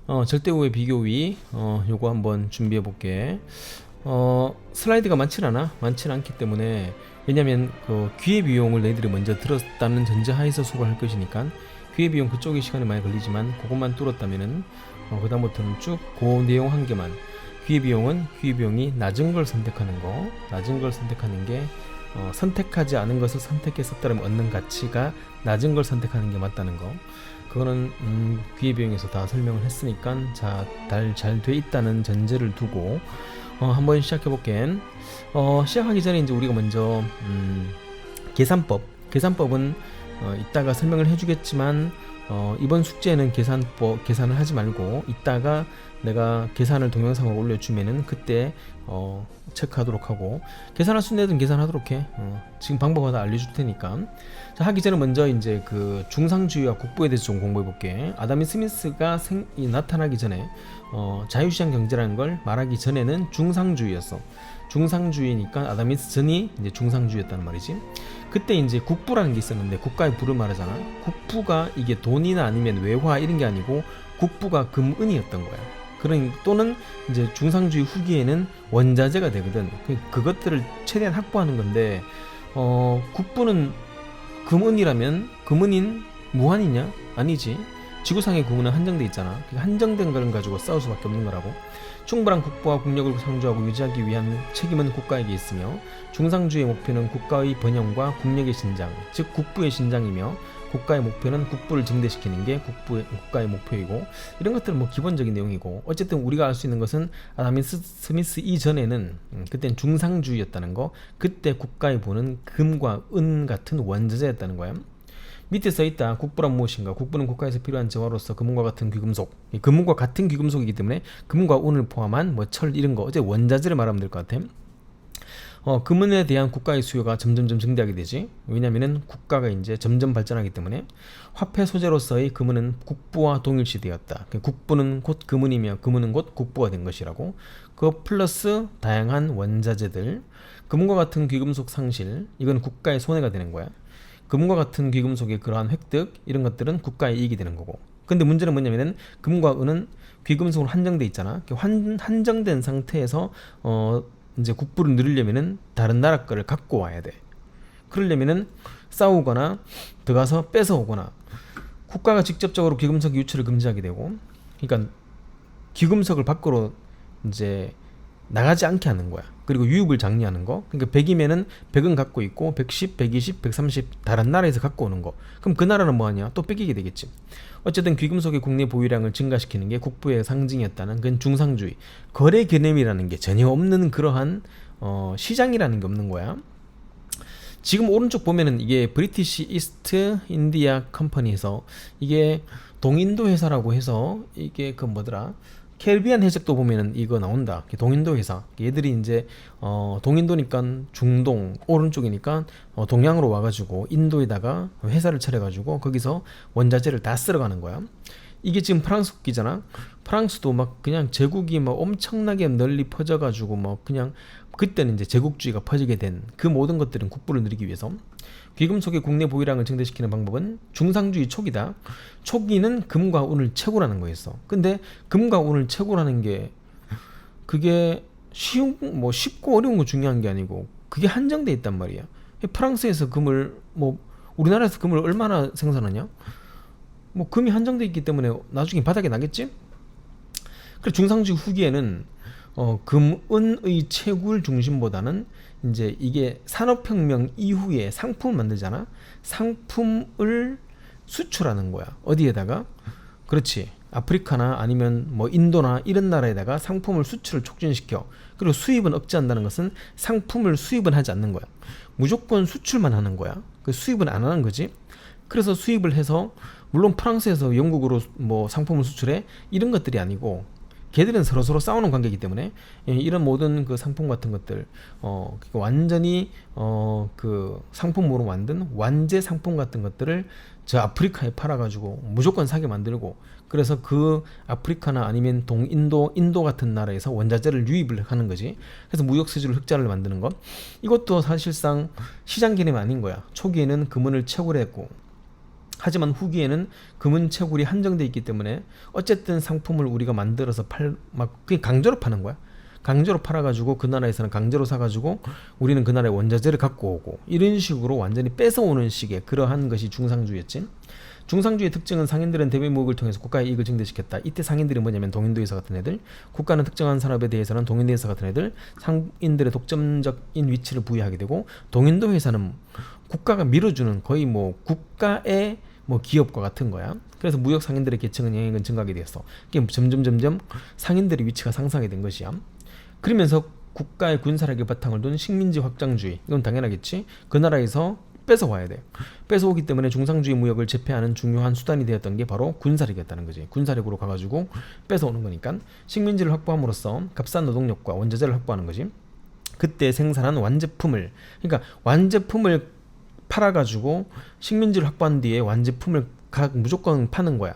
절대우의 비교위 요거 한번 준비해 볼게. 슬라이드가 많진 않기 때문에, 왜냐면 그 기회비용을 너희들이 먼저 들었다는 전제하에서 수업을 할 것이니까 기회비용 그쪽에 시간이 많이 걸리지만 그것만 뚫었다면은 그 다음부터는 쭉 그 내용 한 개만. 기회비용이 낮은 걸 선택하는 거, 낮은 걸 선택하는 게 선택하지 않은 것을 선택했었다면 얻는 가치가 낮은 걸 선택하는 게 맞다는 거. 그거는 기회비용에서 다 설명을 했으니까 잘 돼 있다는 전제를 두고 한번 시작해 볼게. 시작하기 전에 이제 우리가 먼저 계산법은 이따가 설명을 해주겠지만 이번 숙제는 계산을 하지 말고 이따가 내가 계산을 동영상으로 올려주면은 그때 체크하도록 하고, 계산할 수 있는 애들은 계산하도록 해. 지금 방법을 다 알려줄 테니까. 자, 하기 전에 먼저 이제 그 중상주의와 국부에 대해서 좀 공부해 볼게. 아담 스미스가 나타나기 전에 자유시장 경제라는 걸 말하기 전에는 중상주의였어. 중상주의니까 아담 스미스 전이 이제 중상주의였다는 말이지. 그때 이제 국부라는 게 있었는데, 국가의 부를 말하잖아. 국부가 이게 돈이나 아니면 외화 이런 게 아니고 국부가 금은이었던 거야. 또는 이제 중상주의 후기에는 원자재가 되거든. 그것들을 최대한 확보하는 건데, 국부는 금은이라면 금은인 무한이냐? 아니지. 지구상의 금은은 한정돼 있잖아. 한정된 걸 가지고 싸울 수밖에 없는 거라고. 충분한 국부와 국력을 상주하고 유지하기 위한 책임은 국가에게 있으며, 중상주의 목표는 국가의 번영과 국력의 신장, 즉 국부의 신장이며, 국가의 목표는 국부를 증대시키는 게 국가의 목표이고, 이런 것들은 뭐 기본적인 내용이고, 어쨌든 우리가 알 수 있는 것은 아담 스미스 이전에는 그때는 중상주의였다는 거. 그때 국가의 부는 금과 은 같은 원자재였다는 거야. 밑에 써있다. 국부란 무엇인가? 국부는 국가에서 필요한 재화로서 금과 같은 귀금속이기 때문에 금과 은을 포함한 뭐 철 이런 거, 어제 원자재를 말하면 될 것 같아. 금은에 대한 국가의 수요가 점점점 증대하게 되지. 왜냐면은 국가가 이제 점점 발전하기 때문에. 화폐 소재로서의 금은은 국부와 동일시되었다. 국부는 곧 금은이며 금은은 곧 국부가 된 것이라고. 그 플러스 다양한 원자재들, 금과 같은 귀금속 상실, 이건 국가의 손해가 되는 거야. 금과 같은 귀금속의 그러한 획득, 이런 것들은 국가의 이익이 되는 거고. 근데 문제는 뭐냐면은 금과 은은 귀금속으로 한정돼 있잖아. 한정된 상태에서 이제 국부를 누리려면은 다른 나라 거를 갖고 와야 돼. 그러려면은 싸우거나 들어가서 뺏어오거나, 국가가 직접적으로 귀금속 유출을 금지하게 되고, 그러니까 귀금속을 밖으로 이제 나가지 않게 하는 거야. 그리고 유입을 장려하는 거. 그러니까 100이면은 100은 갖고 있고 110, 120, 130 다른 나라에서 갖고 오는 거. 그럼 그 나라는 뭐 하냐? 또 뺏기게 되겠지. 어쨌든 귀금속의 국내 보유량을 증가시키는 게 국부의 상징이었다는, 그건 중상주의. 거래 개념이라는 게 전혀 없는 그러한 시장이라는 게 없는 거야. 지금 오른쪽 보면은 이게 브리티시 이스트 인디아 컴퍼니에서, 이게 동인도 회사라고 해서, 이게 그 뭐더라, 캐리비안 해적도 보면은 이거 나온다. 동인도 회사. 얘들이 이제 동인도니까 중동, 오른쪽이니까 동양으로 와가지고 인도에다가 회사를 차려가지고 거기서 원자재를 다 쓸어가는 거야. 이게 지금 프랑스 국기잖아. 프랑스도 막 그냥 제국이 막 엄청나게 널리 퍼져가지고 뭐 그냥, 그때는 이제 제국주의가 퍼지게 된 그 모든 것들은 국부를 누리기 위해서. 귀금속의 국내 보유량을 증대시키는 방법은 중상주의 초기다. 초기는 금과 은을 채굴하는 거였어. 근데 금과 은을 채굴하는 게 그게 쉽고 어려운 거 중요한 게 아니고, 그게 한정돼 있단 말이야. 프랑스에서 금을, 뭐 우리나라에서 금을 얼마나 생산하냐? 뭐 금이 한정돼 있기 때문에 나중에 바닥에 나겠지? 그래서 중상주의 후기에는 금은의 채굴 중심보다는 이제 이게 산업혁명 이후에 상품을 만들잖아. 상품을 수출하는 거야. 어디에다가? 그렇지. 아프리카나 아니면 뭐 인도나 이런 나라에다가 상품을 수출을 촉진시켜. 그리고 수입은 억제한다는 것은 상품을 수입은 하지 않는 거야. 무조건 수출만 하는 거야. 그 수입은 안 하는 거지. 그래서 수입을 해서, 물론 프랑스에서 영국으로 뭐 상품을 수출해 이런 것들이 아니고, 걔들은 서로 싸우는 관계이기 때문에 이런 모든 그 상품 같은 것들, 완전히 그 상품으로 만든 완제 상품 같은 것들을 저 아프리카에 팔아가지고 무조건 사게 만들고, 그래서 그 아프리카나 아니면 인도 같은 나라에서 원자재를 유입을 하는 거지. 그래서 무역 수지로 흑자를 만드는 것. 이것도 사실상 시장 개념이 아닌 거야. 초기에는 금은을 채굴했고, 하지만 후기에는 금은 채굴이 한정돼 있기 때문에 어쨌든 상품을 우리가 만들어서 막 그냥 강제로 파는 거야. 강제로 팔아가지고 그 나라에서는 강제로 사가지고 우리는 그 나라의 원자재를 갖고 오고, 이런 식으로 완전히 뺏어오는 식의 그러한 것이 중상주의였지. 중상주의의 특징은 상인들은 대외무역을 통해서 국가의 이익을 증대시켰다. 이때 상인들이 뭐냐면 동인도의사 같은 애들, 국가는 특정한 산업에 대해서는 동인도의사 같은 애들, 상인들의 독점적인 위치를 부여하게 되고, 동인도회사는 국가가 밀어주는 거의 뭐 국가의 뭐 기업과 같은 거야. 그래서 무역 상인들의 계층은 영향은 증가하게 되었어. 점점 상인들의 위치가 상승하게 된 것이야. 그러면서 국가의 군사력에 바탕을 둔 식민지 확장주의, 이건 당연하겠지. 그 나라에서 뺏어와야 돼. 뺏어오기 때문에 중상주의 무역을 제패하는 중요한 수단이 되었던 게 바로 군사력이었다는 거지. 군사력으로 가가지고 뺏어오는 거니까 식민지를 확보함으로써 값싼 노동력과 원자재를 확보하는 거지. 그때 생산한 완제품을, 그러니까 완제품을 팔아가지고 식민지를 확보한 뒤에 완제품을 무조건 파는 거야.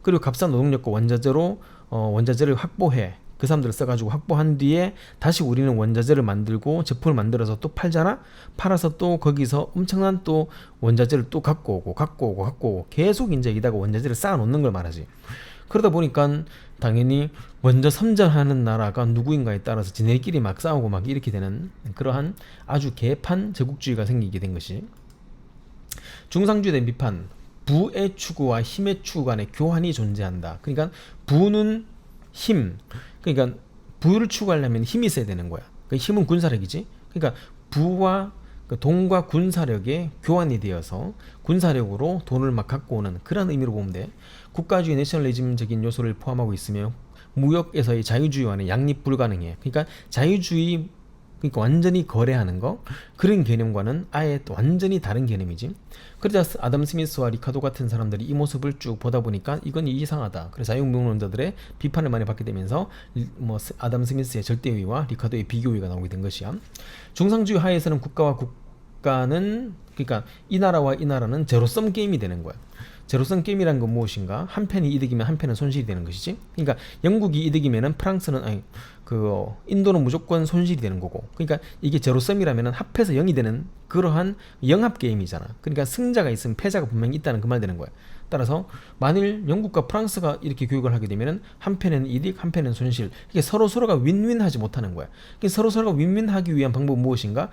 그리고 값싼 노동력과 원자재로 원자재를 확보해. 그 사람들을 써가지고 확보한 뒤에 다시 우리는 원자재를 만들고 제품을 만들어서 또 팔잖아. 팔아서 또 거기서 엄청난 또 원자재를 또 갖고 오고 계속 이제 여기다가 원자재를 쌓아놓는 걸 말하지. 그러다 보니까 당연히 먼저 선전하는 나라가 누구인가에 따라서 지네끼리 막 싸우고 막 이렇게 되는 그러한 아주 개판 제국주의가 생기게 된 것이. 중상주의에 대한 비판, 부의 추구와 힘의 추구 간의 교환이 존재한다. 그러니까 부는 힘, 그러니까 부를 추구하려면 힘이 있어야 되는 거야. 그 힘은 군사력이지. 그러니까 부와 돈과 군사력의 교환이 되어서 군사력으로 돈을 막 갖고 오는 그런 의미로 보면 돼. 국가주의 내셔널리즘적인 요소를 포함하고 있으며 무역에서의 자유주의와는 양립 불가능해. 그러니까 자유주의, 그러니까 완전히 거래하는 거, 그런 개념과는 아예 또 완전히 다른 개념이지. 그러자 아담 스미스와 리카도 같은 사람들이 이 모습을 쭉 보다 보니까 이건 이상하다. 그래서 자유무역론자들의 비판을 많이 받게 되면서 아담 스미스의 절대우위와 리카도의 비교우위가 나오게 된 것이야. 중상주의 하에서는 국가와 국가는, 그러니까 이 나라와 이 나라는 제로섬 게임이 되는 거야. 제로섬 게임이란 건 무엇인가? 한 펜이 이득이면 한 펜은 손실이 되는 것이지. 그러니까 영국이 이득이면은 프랑스는 인도는 무조건 손실이 되는 거고. 그러니까 이게 제로섬이라면은 합해서 0이 되는 그러한 영합 게임이잖아. 그러니까 승자가 있으면 패자가 분명히 있다는 그 말 되는 거야. 따라서 만일 영국과 프랑스가 이렇게 교육을 하게 되면은 한 펜은 이득, 한 펜은 손실. 이게 서로가 윈윈하지 못하는 거야. 서로가 윈윈하기 위한 방법은 무엇인가?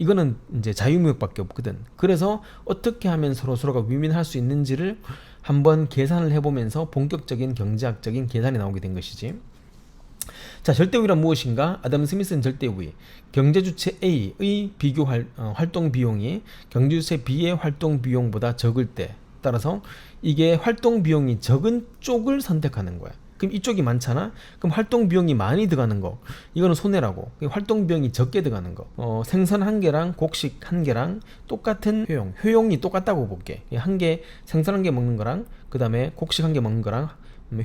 이거는 이제 자유무역밖에 없거든. 그래서 어떻게 하면 서로가 윈윈할 수 있는지를 한번 계산을 해보면서 본격적인 경제학적인 계산이 나오게 된 것이지. 자, 절대우위란 무엇인가? 아담 스미스는 절대우위, 경제주체 A의 비교 활동 비용이 경제주체 B의 활동 비용보다 적을 때, 따라서 이게 활동 비용이 적은 쪽을 선택하는 거야. 그럼 이쪽이 많잖아? 그럼 활동 비용이 많이 들어가는 거, 이거는 손해라고. 활동 비용이 적게 들어가는 거, 생선 한 개랑 곡식 한 개랑 똑같은 효용이 똑같다고 볼게. 생선 한 개 먹는 거랑 그 다음에 곡식 한 개 먹는 거랑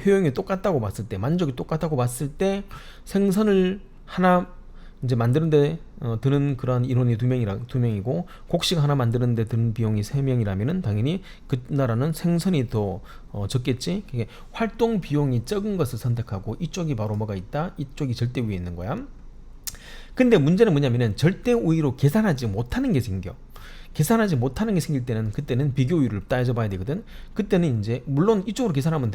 효용이 똑같다고 봤을 때, 만족이 똑같다고 봤을 때, 생선을 하나 이제 만드는데 드는 그런 인원이 2명이고 곡식 하나 만드는데 드는 비용이 3명이라면은 당연히 그 나라는 생선이 더 적겠지. 그게 활동 비용이 적은 것을 선택하고, 이쪽이 바로 뭐가 있다? 이쪽이 절대 우위에 있는 거야. 근데 문제는 뭐냐면은 절대 우위로 계산하지 못하는 게 생겨. 계산하지 못하는 게 생길 때는, 그때는 비교율을 따져봐야 되거든. 그때는 이제 물론 이쪽으로 계산하면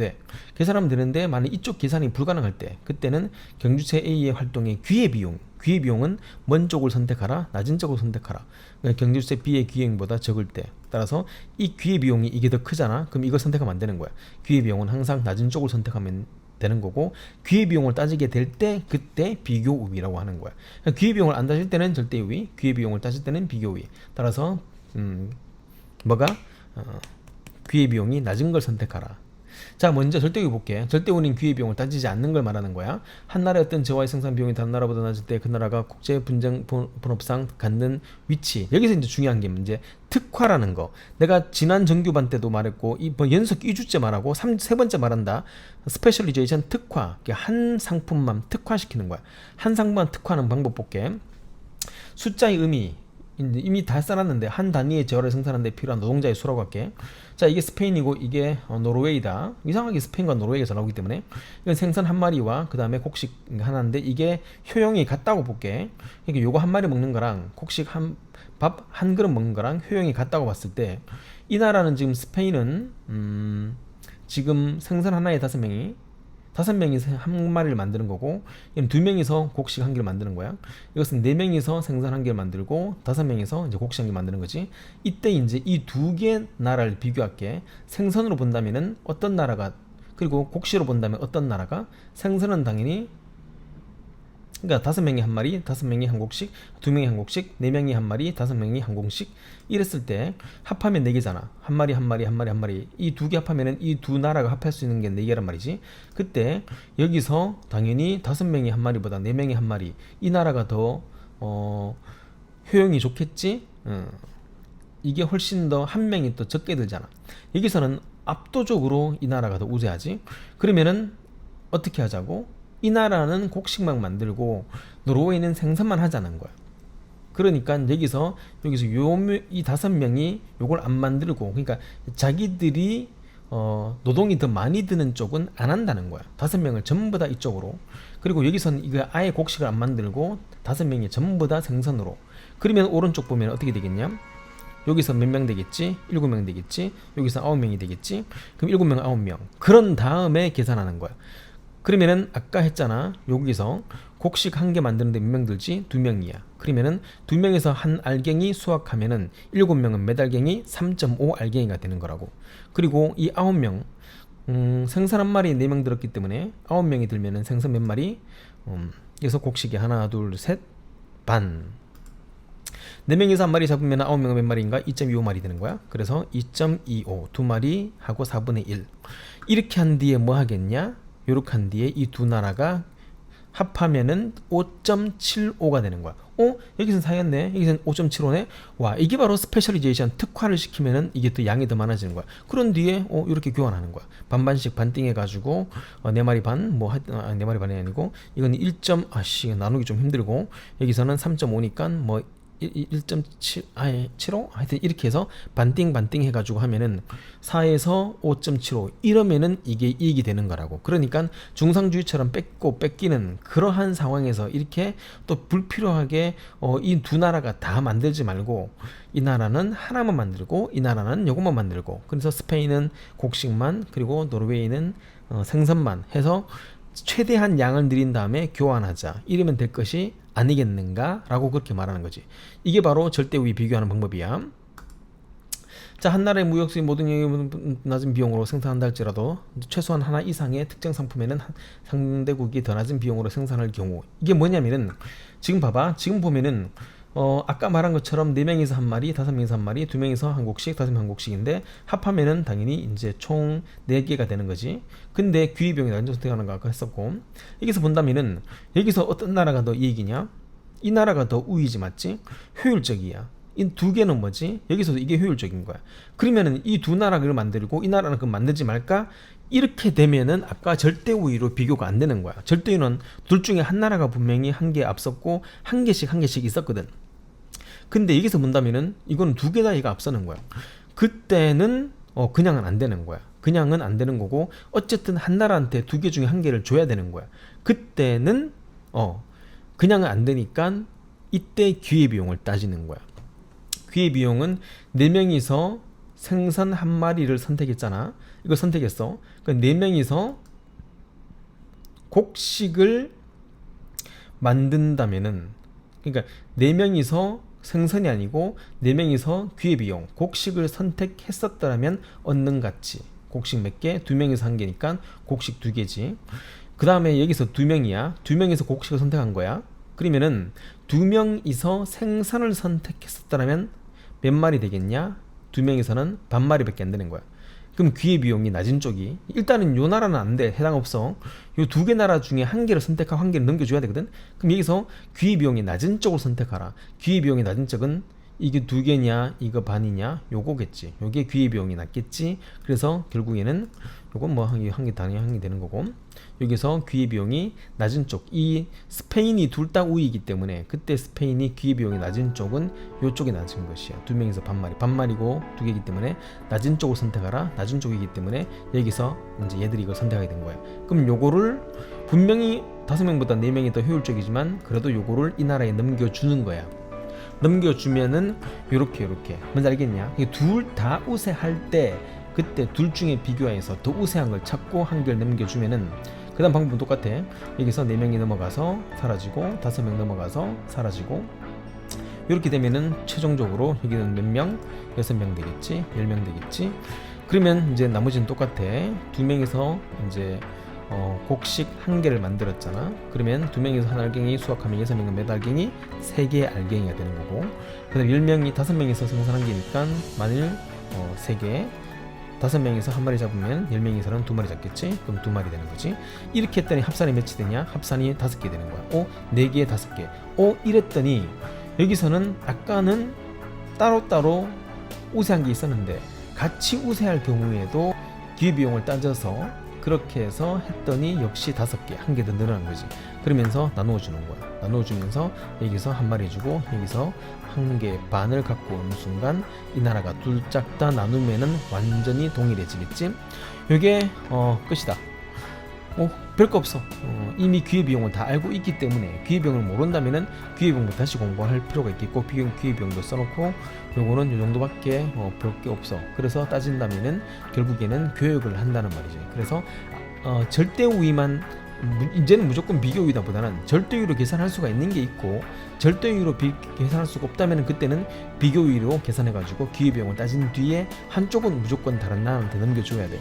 계산하면 되는데 만약 이쪽 계산이 불가능할 때, 그때는 경주체 A의 활동의 기회비용은 먼 쪽을 선택하라, 낮은 쪽을 선택하라. 그러니까 경주체 B의 기회비용보다 적을 때, 따라서 이 기회비용이 이게 더 크잖아. 그럼 이걸 선택하면 안 되는 거야. 기회비용은 항상 낮은 쪽을 선택하면 되는 거고, 기회비용을 따지게 될 때 그때 비교우위라고 하는 거야. 그러니까 기회비용을 안 따질 때는 절대우위, 기회비용을 따질 때는 비교우위. 따라서 기회비용이 낮은 걸 선택하라. 자, 먼저 절대우위 볼게. 절대우위는 기회비용을 따지지 않는 걸 말하는 거야. 한 나라의 어떤 재화의 생산 비용이 다른 나라보다 낮을 때 그 나라가 국제 분쟁 분업상 갖는 위치. 여기서 이제 중요한 게 문제 특화라는 거. 내가 지난 정규반 때도 말했고 이번 연속 2주째 말하고 세 번째 말한다. 스페셜리제이션 특화. 한 상품만 특화시키는 거야. 한 상품만 특화하는 방법 볼게. 숫자의 의미, 이미 다 써놨는데 한 단위의 재화를 생산하는 데 필요한 노동자의 수라고 할게. 자, 이게 스페인이고 이게 노르웨이다. 이상하게 스페인과 노르웨이가 잘 나오기 때문에 이건 생선 한 마리와 그 다음에 곡식 하나인데 이게 효용이 같다고 볼게. 그러니까 요거 한 마리 먹는 거랑 곡식 밥 한 그릇 먹는 거랑 효용이 같다고 봤을 때 이 나라는 지금 스페인은 지금 생선 하나에 5명이 한 마리를 만드는 거고, 이건 2명이서 곡식 한 개를 만드는 거야. 이것은 4명이서 생선 한 개를 만들고 5명이서 이제 곡식 한 개 만드는 거지. 이때 이제 이 두 개 나라를 비교할게. 생선으로 본다면은 어떤 나라가, 그리고 곡식으로 본다면 어떤 나라가, 생선은 당연히 그러니까 5명이 한 마리, 5명이 한 곡식, 2명이 한 곡식, 4명이 한 마리, 5명이 한 곡식. 이랬을 때 합하면 4개잖아. 한 마리 한 마리 한 마리 한 마리. 이 두 개 합하면은 이 두 나라가 합할 수 있는 게 4개란 말이지. 그때 여기서 당연히 5명이 한 마리보다 4명이 한 마리. 이 나라가 더 효용이 좋겠지. 이게 훨씬 더 한 명이 또 적게 들잖아. 여기서는 압도적으로 이 나라가 더 우세하지. 그러면은 어떻게 하자고? 이 나라는 곡식만 만들고 노르웨이는 생산만 하자는 거야. 그러니까 여기서 이 5명이 요걸 안 만들고, 그러니까 자기들이 노동이 더 많이 드는 쪽은 안 한다는 거야. 5명을 전부 다 이쪽으로. 그리고 여기서는 이거 아예 곡식을 안 만들고 5명이 전부 다 생선으로. 그러면 오른쪽 보면 어떻게 되겠냐? 여기서 몇 명 되겠지? 7명 되겠지? 여기서 9명이 되겠지? 그럼 7명, 9명. 그런 다음에 계산하는 거야. 그러면은 아까 했잖아. 여기서 곡식 한 개 만드는데 몇 명 들지? 2명이야. 그러면은 2명에서 한 알갱이 수확하면은 7명은 몇 알갱이? 3.5 알갱이가 되는 거라고. 그리고 이 9명 생선 한 마리에 4명 들었기 때문에 9명이 들면은 생선 몇 마리? 그래서 곡식이 하나, 둘, 셋, 반. 4명에서 한 마리 잡으면 9명은 몇 마리인가? 2.25마리 되는 거야. 그래서 2.25 2마리 하고 4분의 1. 이렇게 한 뒤에 뭐 하겠냐? 요렇게 한 뒤에 이 두 나라가 합하면은 5.75가 되는 거야. 여기선 사였네. 여기선 5.75네. 와, 이게 바로 스페셜리제이션, 특화를 시키면은 이게 또 양이 더 많아지는 거야. 그런 뒤에 이렇게 교환하는 거야. 반반씩 반띵 해가지고 4마리 반, 4마리 반이 아니고 이건 나누기 좀 힘들고, 여기서는 3.5니까 1.75 하여튼 이렇게 해서 반띵 해가지고 하면은 4에서 5.75 이러면은 이게 이익이 되는 거라고. 그러니까 중상주의처럼 뺏기는 그러한 상황에서 이렇게 또 불필요하게 이 두 나라가 다 만들지 말고 이 나라는 하나만 만들고 이 나라는 요것만 만들고, 그래서 스페인은 곡식만, 그리고 노르웨이는 생선만 해서 최대한 양을 늘린 다음에 교환하자, 이러면 될 것이 아니겠는가 라고 그렇게 말하는 거지. 이게 바로 절대우위 비교하는 방법이야. 자, 한 나라의 무역수입 모든 영역이 낮은 비용으로 생산한다 할지라도 최소한 하나 이상의 특정 상품에는 상대국이 더 낮은 비용으로 생산할 경우, 이게 뭐냐면은 지금 봐봐. 지금 보면은 아까 말한 것처럼 4명이서 한 마리, 5명이서 한 마리, 2명이서 한 곡씩, 5명 한 곡씩인데 합하면은 당연히 이제 총 4개가 되는 거지. 근데 귀비용이 낮은 선택하는 거 아까 했었고, 여기서 본다면은 여기서 어떤 나라가 더 이익이냐? 이 나라가 더 우위지, 맞지? 효율적이야. 이 두 개는 뭐지? 여기서도 이게 효율적인 거야. 그러면은 이 두 나라를 만들고 이 나라는 그럼 만들지 말까? 이렇게 되면은 아까 절대 우위로 비교가 안 되는 거야. 절대 우위는 둘 중에 한 나라가 분명히 한 개 앞섰고 한 개씩 있었거든. 근데 여기서 본다면은 이건 두 개 다 얘가 앞서는 거야. 그때는 그냥은 안 되는 거야. 그냥은 안 되는 거고, 어쨌든 한 나라한테 두 개 중에 한 개를 줘야 되는 거야. 그때는 그냥은 안 되니까 이때 기회비용을 따지는 거야. 기회비용은 4명이서 생선 한 마리를 선택했잖아. 이거 선택했어. 그러니까 4명이서 곡식을 만든다면은, 그러니까 4명이서 생선이 아니고 4명이서 기회비용, 곡식을 선택했었다면 얻는 가치. 곡식 몇 개? 2명이서 한 개니까 곡식 2개지. 그 다음에 여기서 2명이야. 2명이서 곡식을 선택한 거야. 그러면은 2명이서 생선을 선택했었다면 몇 마리 되겠냐? 2명이서는 반마리밖에 안 되는 거야. 그럼 기회비용이 낮은 쪽이, 일단은 요 나라는 안 돼, 해당 없어. 요 두 개 나라 중에 한 개를 선택하고 한 개를 넘겨줘야 되거든. 그럼 여기서 기회비용이 낮은 쪽을 선택하라. 기회비용이 낮은 쪽은 이게 2개냐 이거 반이냐 요거겠지. 요게 기회비용이 낮겠지. 그래서 결국에는 요건 뭐 한개 당연히 한 개 되는 거고, 여기서 기회비용이 낮은 쪽, 이 스페인이 둘 다 우위이기 때문에 그때 스페인이 기회비용이 낮은 쪽은 요쪽이 낮은 것이야. 2명에서 반말이고 2개이기 때문에 낮은 쪽을 선택하라. 낮은 쪽이기 때문에 여기서 이제 얘들이 이걸 선택하게 된 거야. 그럼 요거를 분명히 5명보다 4명이 더 효율적이지만 그래도 요거를 이 나라에 넘겨주는 거야. 넘겨주면은 요렇게 뭔지 알겠냐? 둘 다 우세할 때 그때 둘 중에 비교해서 더 우세한 걸 찾고 한 개를 넘겨주면은 그 다음 방법은 똑같아. 여기서 4명이 넘어가서 사라지고 5명 넘어가서 사라지고, 이렇게 되면은 최종적으로 여기는 몇 명? 6명 되겠지, 10명 되겠지. 그러면 이제 나머지는 똑같아. 2명에서 이제 곡식 1개를 만들었잖아. 그러면 2명에서 한 알갱이 수확하면 6명은 몇 알갱이? 3개의 알갱이가 되는 거고, 그 다음 10명이 5명에서 생산한 게니까 마늘 3개, 5명에서 한 마리 잡으면 10명에서는 2마리 잡겠지. 그럼 2마리 되는 거지. 이렇게 했더니 합산이 몇이 되냐? 합산이 5개 되는 거야. 4개에 5개. 이랬더니 여기서는 아까는 따로따로 우세한 게 있었는데 같이 우세할 경우에도 기회비용을 따져서 그렇게 해서 했더니 역시 5개, 1개 더 늘어난 거지. 그러면서 나누어 주는 거야. 나누어 주면서 여기서 한 마리 주고 여기서 1개 반을 갖고 오는 순간 이 나라가 둘 짝 다 나누면은 완전히 동일해지겠지. 이게 끝이다. 별거 없어. 이미 기회비용을 다 알고 있기 때문에 기회비용을 모른다면은 기회비용부터 다시 공부할 필요가 있겠고, 기회비용도 써놓고 요거는 요 정도밖에 볼 게 없어. 그래서 따진다면은 결국에는 교육을 한다는 말이지. 그래서 절대 우위만 이제는 무조건 비교위다 보다는 절대위로 계산할 수가 있는 게 있고, 절대위로 계산할 수가 없다면 그때는 비교위로 계산해가지고 기회비용을 따진 뒤에 한쪽은 무조건 다른 나라한테 넘겨줘야 돼.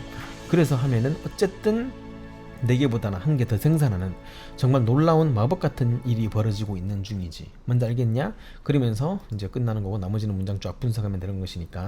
그래서 하면은 어쨌든 4개보다는 1개 더 생산하는 정말 놀라운 마법 같은 일이 벌어지고 있는 중이지. 뭔지 알겠냐? 그러면서 이제 끝나는 거고 나머지는 문장 쫙 분석하면 되는 것이니까.